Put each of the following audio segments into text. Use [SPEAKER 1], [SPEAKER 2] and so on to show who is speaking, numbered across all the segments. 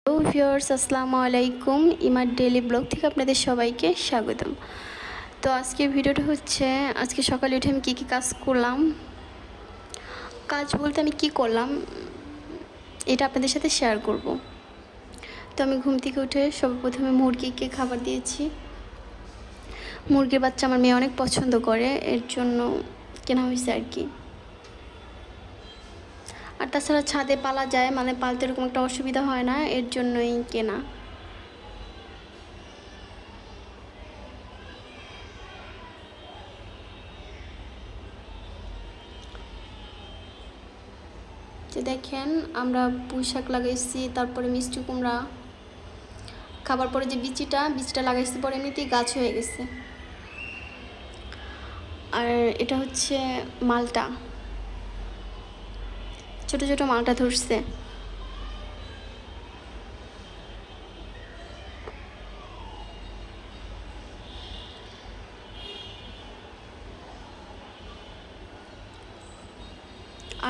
[SPEAKER 1] Hello viewers, আসসালামু আলাইকুম। ইমার daily blog থেকে আপনাদের সবাইকে স্বাগতম। তো আজকে ভিডিওটা হচ্ছে আজকে সকালে উঠে আমি কী কী কাজ করলাম, কাজ বলতে আমি কি করলাম এটা আপনাদের সাথে শেয়ার করব। তো আমি ঘুম থেকে উঠে সর্বপ্রথমে মুরগিকে খাবার দিয়েছি। মুরগির বাচ্চা আমার মেয়ে অনেক পছন্দ করে, এর জন্য কেনা হয়েছে আর কি। আর তাছাড়া ছাদে পালা যায়, মানে পালতে এরকম একটা অসুবিধা হয় না, এর জন্যই কেনা। যে দেখেন আমরা পুঁই শাক লাগাইছি, তারপরে মিষ্টি কুমড়া, খাবার পরে যে বিচিটা লাগাইছি, পরে এমনিতেই গাছ হয়ে গেছে। আর এটা হচ্ছে মালটা, ছোট ছোট মালটা ধরছে।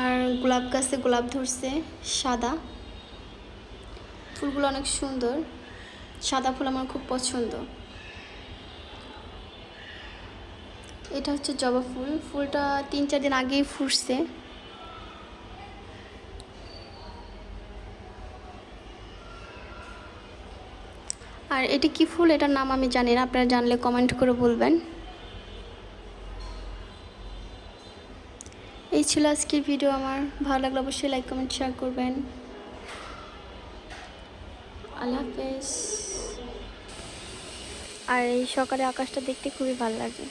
[SPEAKER 1] আর গোলাপ গাছে গোলাপ ধরছে, সাদা ফুলগুলো অনেক সুন্দর, সাদা ফুল আমার খুব পছন্দ। এটা হচ্ছে জবা ফুল, ফুলটা 3-4 দিন আগেই ফুটছে। আর এটি কি ফুল, এটার নাম আমি জানি না, আপনারা জানলে কমেন্ট করে বলবেন। এই ছিল আজকের ভিডিও আমার। ভালো লাগলে অবশ্যই লাইক কমেন্ট শেয়ার করবেন। আল্লাহ হাফেজ। আর এই সকালে আকাশটা দেখতে খুবই ভালো লাগে।